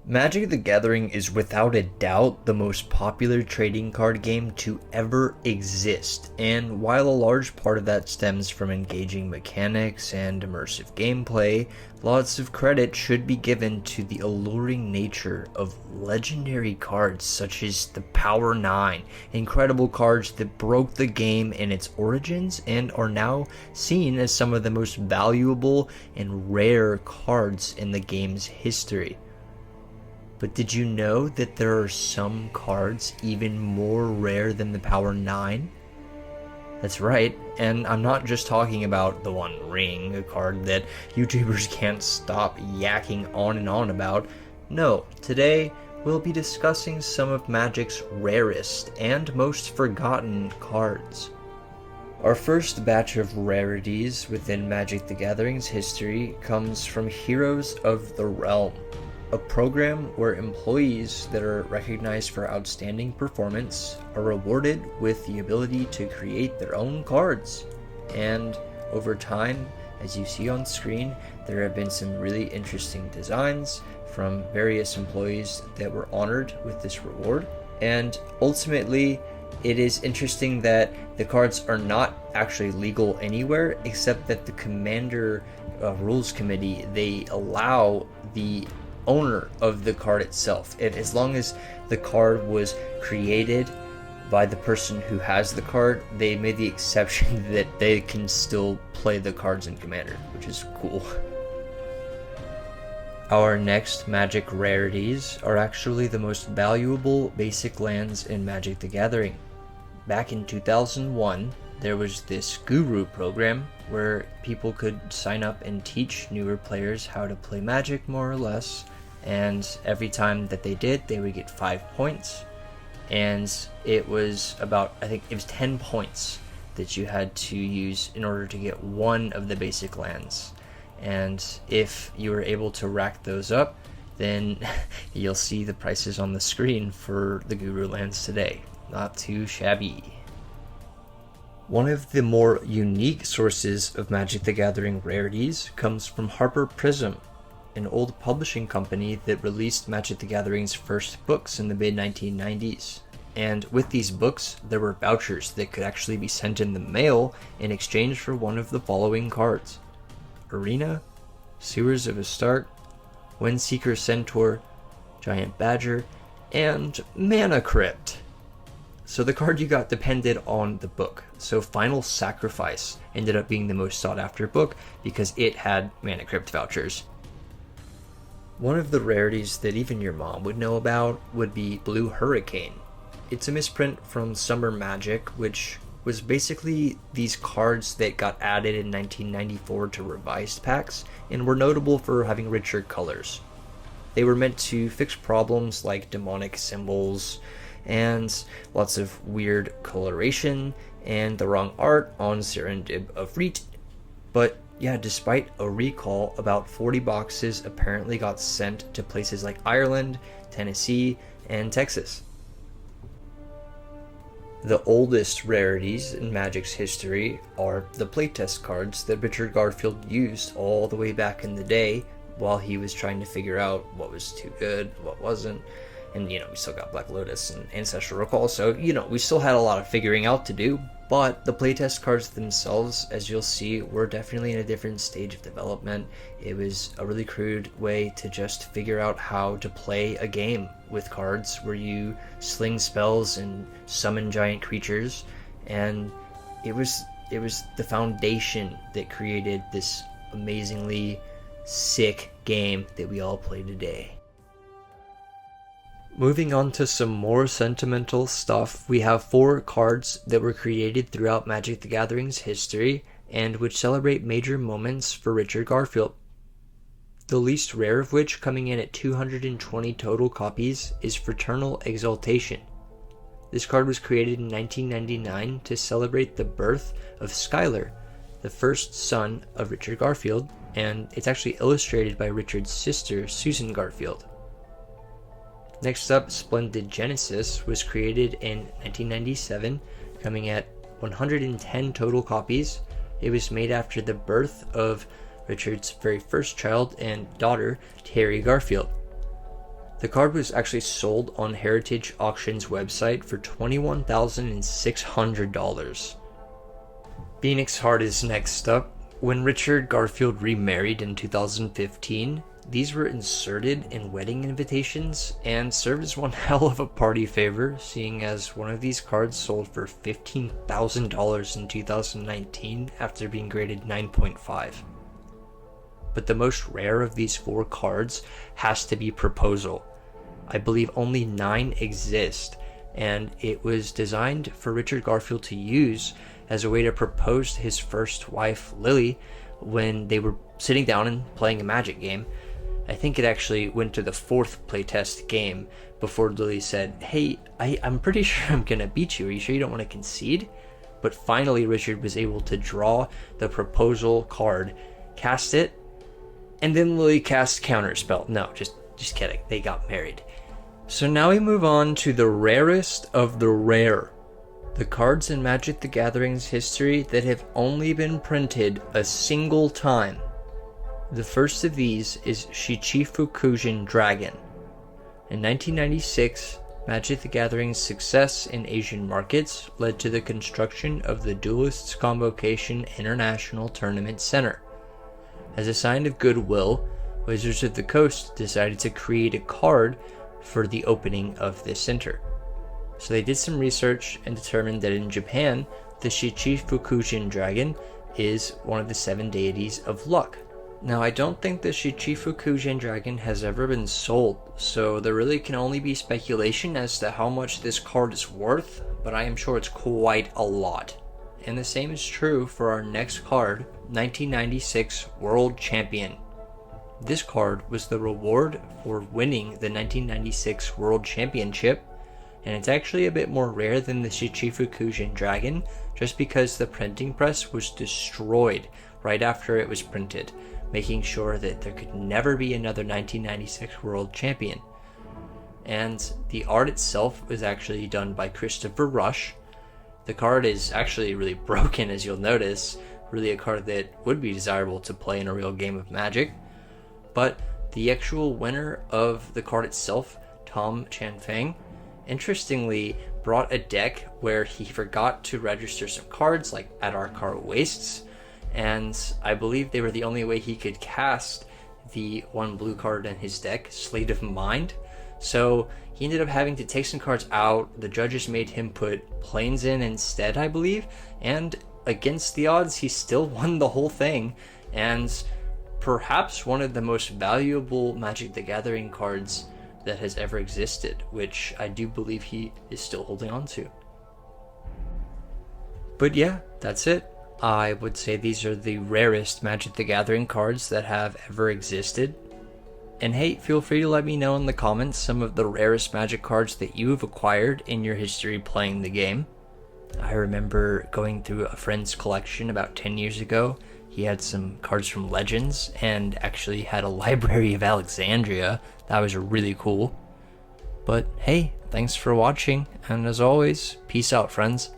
Magic the Gathering is without a doubt the most popular trading card game to ever exist, and while a large part of that stems from engaging mechanics and immersive gameplay, lots of credit should be given to the alluring nature of legendary cards such as the Power 9, incredible cards that broke the game in its origins and are now seen as some of the most valuable and rare cards in the game's history. But did you know that there are some cards even more rare than the Power 9? That's right, and I'm not just talking about the One Ring, a card that YouTubers can't stop yakking on and on about. No, today we'll be discussing some of Magic's rarest and most forgotten cards. Our first batch of rarities within Magic the Gathering's history comes from Heroes of the Realm, a program where employees that are recognized for outstanding performance are rewarded with the ability to create their own cards. And over time, as you see on screen, there have been some really interesting designs from various employees that were honored with this reward. And ultimately, it is interesting that the cards are not actually legal anywhere, except that the Commander Rules Committee, they allow the owner of the card itself, and as long as the card was created by the person who has the card, they made the exception that they can still play the cards in Commander, which is cool. Our next Magic rarities are actually the most valuable basic lands in Magic the Gathering. Back in 2001, there was this guru program where people could sign up and teach newer players how to play Magic more or less, and every time that they did, they would get 5 points, and it was about, I think it was 10 points that you had to use in order to get one of the basic lands. And if you were able to rack those up, then you'll see the prices on the screen for the guru lands today. Not too shabby. One of the more unique sources of Magic the Gathering rarities comes from Harper Prism, an old publishing company that released Magic the Gathering's first books in the mid-1990s. And with these books, there were vouchers that could actually be sent in the mail in exchange for one of the following cards: Arena, Sewers of Astarte, Windseeker Centaur, Giant Badger, and Mana Crypt. So the card you got depended on the book. So Final Sacrifice ended up being the most sought after book because it had Mana Crypt vouchers. One of the rarities that even your mom would know about would be Blue Hurricane. It's a misprint from Summer Magic, which was basically these cards that got added in 1994 to revised packs and were notable for having richer colors. They were meant to fix problems like demonic symbols and lots of weird coloration and the wrong art on Serendib of Reet. But yeah, despite a recall, about 40 boxes apparently got sent to places like Ireland, Tennessee, and Texas. The oldest rarities in Magic's history are the playtest cards that Richard Garfield used all the way back in the day while he was trying to figure out what was too good, what wasn't. And, we still got Black Lotus and Ancestral Recall, so, we still had a lot of figuring out to do. But the playtest cards themselves, as you'll see, were definitely in a different stage of development. It was a really crude way to just figure out how to play a game with cards where you sling spells and summon giant creatures. And it was the foundation that created this amazingly sick game that we all play today. Moving on to some more sentimental stuff, we have 4 cards that were created throughout Magic the Gathering's history and which celebrate major moments for Richard Garfield. The least rare of which, coming in at 220 total copies, is Fraternal Exaltation. This card was created in 1999 to celebrate the birth of Skylar, the first son of Richard Garfield, and it's actually illustrated by Richard's sister, Susan Garfield. Next up, Splendid Genesis was created in 1997, coming at 110 total copies. It was made after the birth of Richard's very first child and daughter, Terry Garfield. The card was actually sold on Heritage Auctions website for $21,600. Phoenix Heart is next up. When Richard Garfield remarried in 2015, these were inserted in wedding invitations and served as one hell of a party favor, seeing as one of these cards sold for $15,000 in 2019 after being graded 9.5. But the most rare of these 4 cards has to be Proposal. I believe only 9 exist, and it was designed for Richard Garfield to use as a way to propose to his first wife, Lily, when they were sitting down and playing a Magic game. I think it actually went to the 4th playtest game before Lily said, "Hey, I'm pretty sure I'm gonna beat you. Are you sure you don't want to concede?" But finally Richard was able to draw the Proposal card, cast it, and then Lily cast Counterspell. No, just kidding. They got married. So now we move on to the rarest of the rare. The cards in Magic the Gathering's history that have only been printed a single time. The first of these is Shichifukujen Dragon. In 1996, Magic the Gathering's success in Asian markets led to the construction of the Duelists Convocation International Tournament Center. As a sign of goodwill, Wizards of the Coast decided to create a card for the opening of this center. So they did some research and determined that in Japan, the Shichifukujen Dragon is one of the 7 deities of luck. Now, I don't think the Shichifukujen Dragon has ever been sold, so there really can only be speculation as to how much this card is worth, but I am sure it's quite a lot. And the same is true for our next card, 1996 World Champion. This card was the reward for winning the 1996 World Championship, and it's actually a bit more rare than the Shichifukujen Dragon, just because the printing press was destroyed right after it was printed, making sure that there could never be another 1996 World Champion. And the art itself was actually done by Christopher Rush. The card is actually really broken, as you'll notice, really a card that would be desirable to play in a real game of Magic. But the actual winner of the card itself, Tom Chanfang, interestingly brought a deck where he forgot to register some cards like Adarkar Wastes, and I believe they were the only way he could cast the 1 blue card in his deck, Slate of Mind. So he ended up having to take some cards out. The judges made him put Plains in instead, I believe, and against the odds he still won the whole thing, and perhaps one of the most valuable Magic the Gathering cards that has ever existed, which I do believe he is still holding on to. But yeah, that's it. I would say these are the rarest Magic the Gathering cards that have ever existed. And hey, feel free to let me know in the comments some of the rarest Magic cards that you have acquired in your history playing the game. I remember going through a friend's collection about 10 years ago. He had some cards from Legends and actually had a Library of Alexandria. That was really cool. But hey, thanks for watching, and as always, peace out, friends.